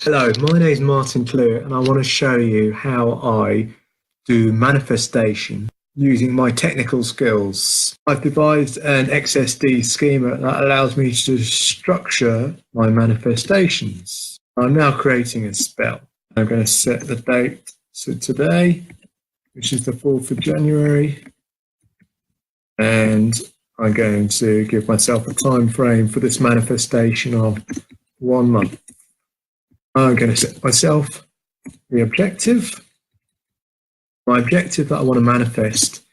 Hello, my name is Martin Clear, and I want to show you how I do manifestation using my technical skills. I've devised an XSD schema that allows me to structure my manifestations. I'm now creating a spell. I'm going to set the date to today, which is the 4th of January, and I'm going to give myself a time frame for this manifestation of 1 month. I'm going to set myself the objective. My objective that I want to manifest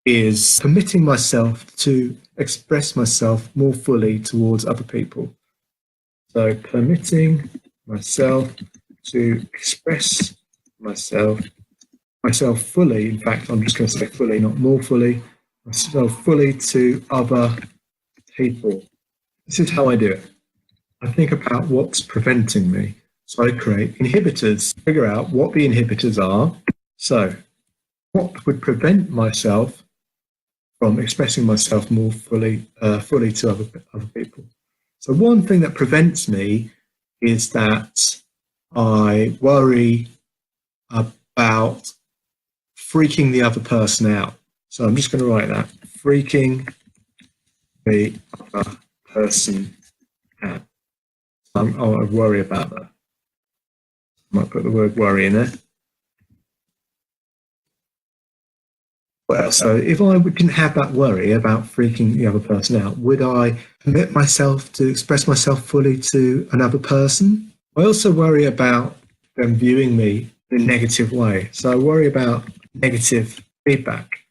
is permitting myself to express myself more fully towards other people. So permitting myself to express myself fully. In fact, I'm just going to say fully, not more fully, myself fully to other people. This is how I do it. I think about what's preventing me. So I create inhibitors, figure out what the inhibitors are. So what would prevent myself from expressing myself more fully to other people? So one thing that prevents me is that I worry about freaking the other person out. So I'm just going to write that, freaking the other person out. I worry about that. I might put the word worry in there. Well, so if I didn't have that worry about freaking the other person out, would I permit myself to express myself fully to another person? I also worry about them viewing me in a negative way. So I worry about negative feedback.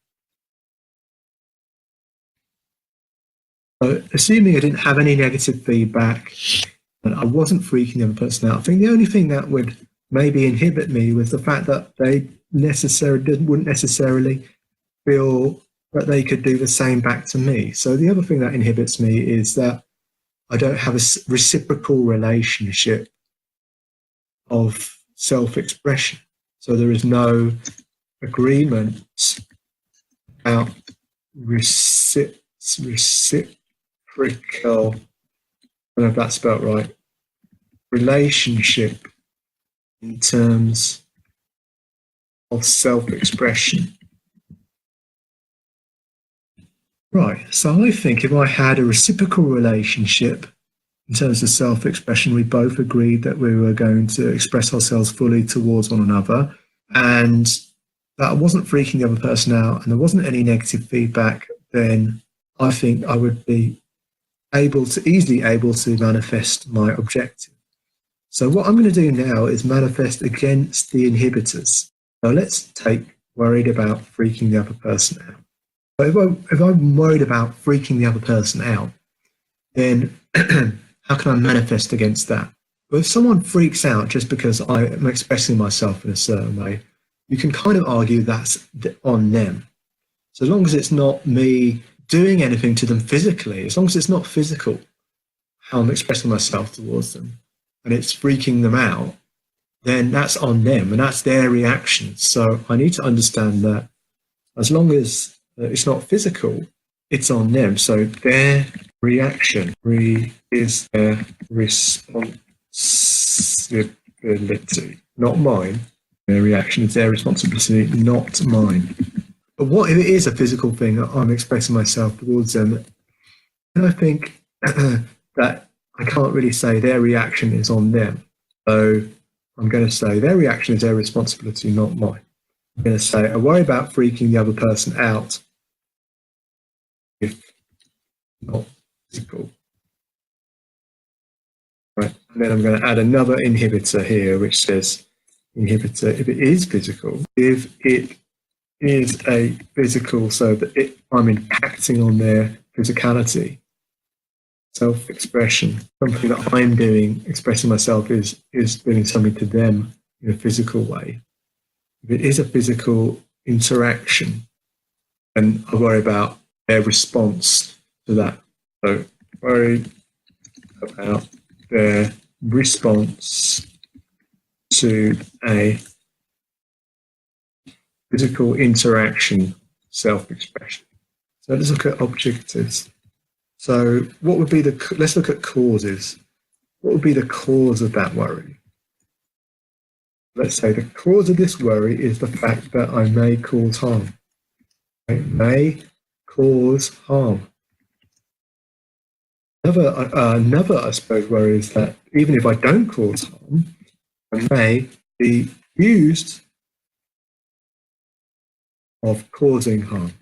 So assuming I didn't have any negative feedback and I wasn't freaking the other person out, I think the only thing that would maybe inhibit me was the fact that they wouldn't necessarily feel that they could do the same back to me. So the other thing that inhibits me is that I don't have a reciprocal relationship of self-expression. So there is no agreement about reciprocal, I don't know if that's spelled right, relationship in terms of self-expression. Right, so I think if I had a reciprocal relationship in terms of self-expression, we both agreed that we were going to express ourselves fully towards one another, and that I wasn't freaking the other person out and there wasn't any negative feedback, then I think I would be easily able to manifest my objective. So what I'm going to do now is manifest against the inhibitors. Now let's take worried about freaking the other person out. If I'm worried about freaking the other person out, then how can I manifest against that? Well, if someone freaks out just because I am expressing myself in a certain way, you can kind of argue that's on them. So as long as it's not me doing anything to them physically, as long as it's not physical, how I'm expressing myself towards them, and it's freaking them out, then that's on them and that's their reaction. So I need to understand that as long as it's not physical, it's on them. So their reaction is their responsibility, not mine. Their reaction is their responsibility, not mine. But what if it is a physical thing that I'm expressing myself towards them? And I think that I can't really say their reaction is on them. So I'm going to say their reaction is their responsibility, not mine. I'm going to say I worry about freaking the other person out if not physical. Right. And then I'm going to add another inhibitor here, which says inhibitor if it is physical. If it is a physical, so that I'm impacting on their physicality, self-expression, something that I'm doing, expressing myself is doing something to them in a physical way. If it is a physical interaction, then I worry about their response to that. So worry about their response to a physical interaction, self-expression. So let's look at objectives. So what would be let's look at causes. What would be the cause of that worry? Let's say the cause of this worry is the fact that I may cause harm. I may cause harm. Another, I suppose, worry is that even if I don't cause harm, I may be accused of causing harm.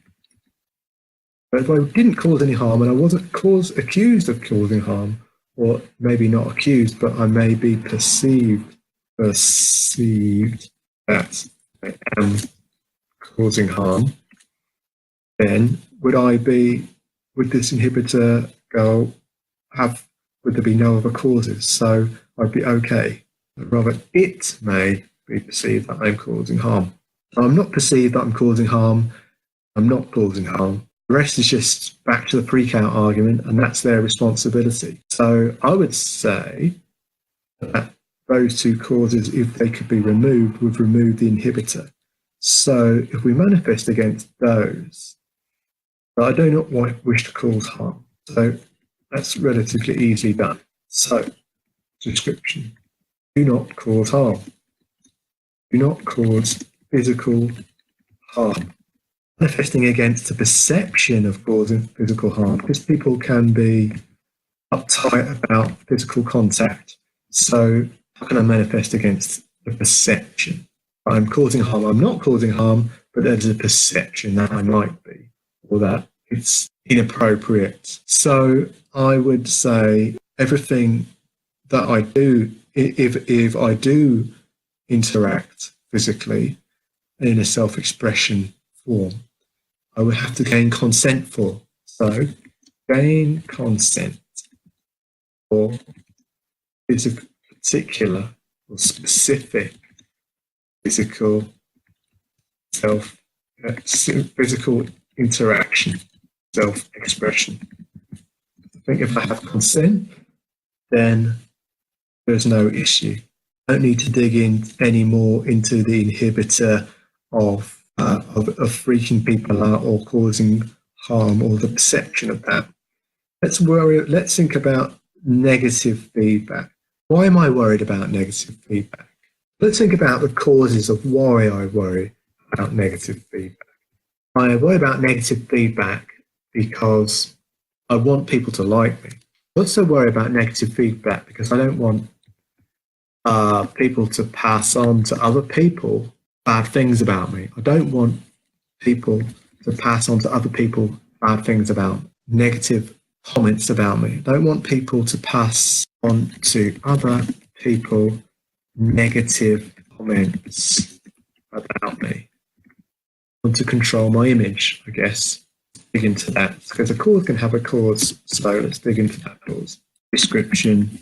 But if I didn't cause any harm and I wasn't accused of causing harm, or maybe not accused, but I may be perceived that I am causing harm, then would this inhibitor would there be no other causes? So I'd be okay. Rather, it may be perceived that I'm causing harm. I'm not perceived that I'm causing harm. I'm not causing harm. The rest is just back to the freak-out argument, and that's their responsibility. So I would say that those two causes, if they could be removed, would remove the inhibitor. So if we manifest against those, I do not wish to cause harm. So that's relatively easily done. So, description. Do not cause harm. Do not cause physical harm. Manifesting against the perception of causing physical harm, because people can be uptight about physical contact. So how can I manifest against the perception? I'm causing harm, I'm not causing harm, but there's a perception that I might be, or that it's inappropriate. So I would say everything that I do, if I do interact physically in a self-expression form, I would have to gain consent for. So gain consent for particular or specific physical physical interaction, self-expression. I think if I have consent, then there's no issue. I don't need to dig in any more into the inhibitor of freaking people out or causing harm, or the perception of that. Let's think about negative feedback. Why am I worried about negative feedback? Let's think about the causes of why I worry about negative feedback. I worry about negative feedback because I want people to like me. I also worry about negative feedback because I don't want people to pass on to other people bad things about me. I don't want people to pass on to other people bad things about me, negative comments about me. I don't want people to pass on to other people negative comments about me. I want to control my image, I guess. Dig into that, because a cause can have a cause. So let's dig into that cause. Description.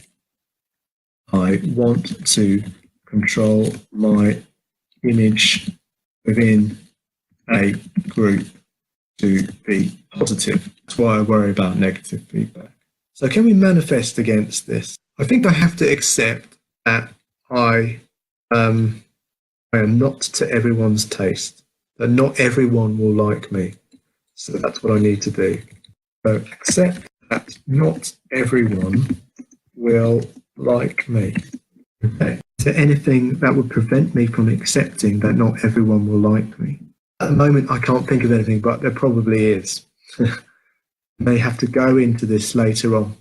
I want to control my image within a group to be positive. That's why I worry about negative feedback. So can we manifest against this? I think I have to accept that I am not to everyone's taste, that not everyone will like me. So that's what I need to do. So accept that not everyone will like me. Okay. Is there anything that would prevent me from accepting that not everyone will like me? At the moment, I can't think of anything, but there probably is. May have to go into this later on.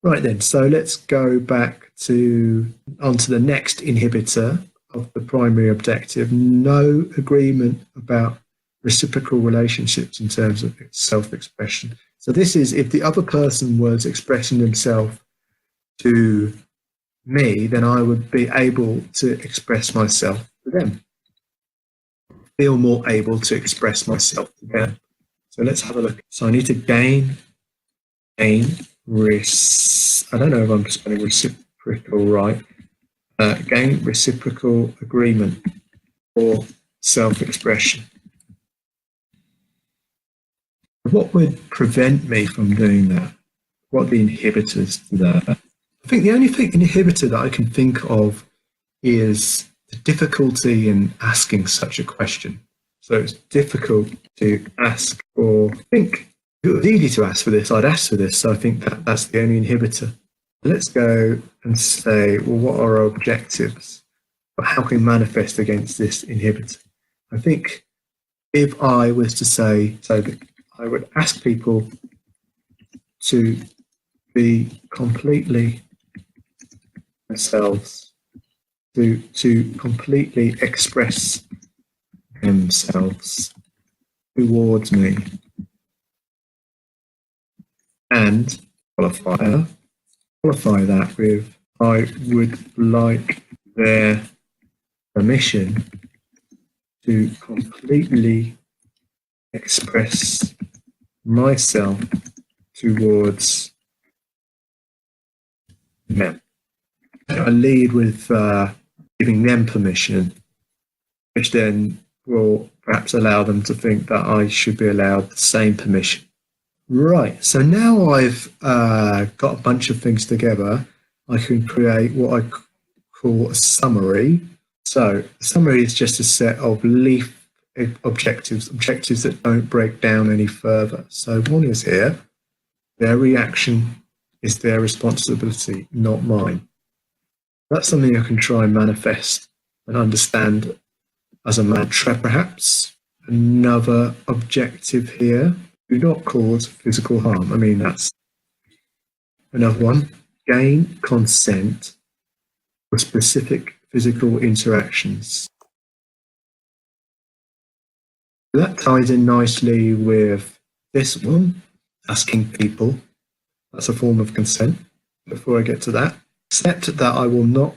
Right then, so let's go back onto the next inhibitor of the primary objective. No agreement about reciprocal relationships in terms of self-expression. So this is if the other person was expressing themselves to me, then I would be able to express myself to them. Feel more able to express myself to them. So let's have a look. So I need to gain I don't know if I'm spelling reciprocal right. Gain reciprocal agreement for self-expression. What would prevent me from doing that? What are the inhibitors to that? I think the only inhibitor that I can think of is the difficulty in asking such a question. So it's difficult to ask or think. If it was easy to ask for this, I'd ask for this. So I think that's the only inhibitor. Let's go and say, well, what are our objectives? but how can we manifest against this inhibitor? I think if I was to say, so I would ask people to be completely themselves, to completely express themselves towards me, and qualify that with I would like their permission to completely express myself towards them. I lead with giving them permission, which then will perhaps allow them to think that I should be allowed the same permission. Right, so now I've got a bunch of things together, I can create what I call a summary. So a summary is just a set of leaf objectives that don't break down any further. So one is here, their reaction is their responsibility, not mine. That's something I can try and manifest and understand as a mantra, perhaps. Another objective here, do not cause physical harm. I mean, that's another one. Gain consent for specific physical interactions. That ties in nicely with this one, asking people. That's a form of consent. Before I get to that, accept that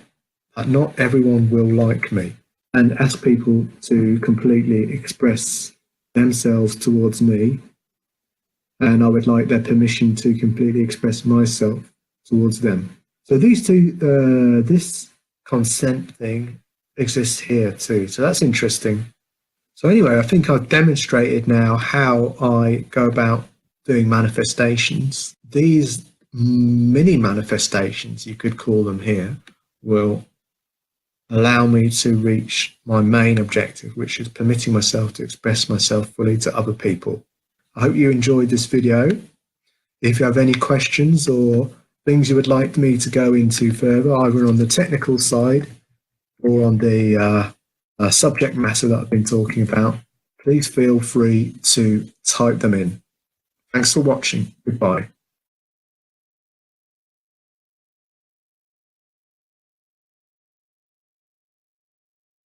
not everyone will like me, and ask people to completely express themselves towards me, and I would like their permission to completely express myself towards them. So these two, this consent thing exists here too. So that's interesting. So anyway, I think I've demonstrated now how I go about doing manifestations. These mini manifestations, you could call them here, will allow me to reach my main objective, which is permitting myself to express myself fully to other people. I hope you enjoyed this video. If you have any questions or things you would like me to go into further, either on the technical side or on the subject matter that I've been talking about, please feel free to type them in. Thanks for watching. Goodbye.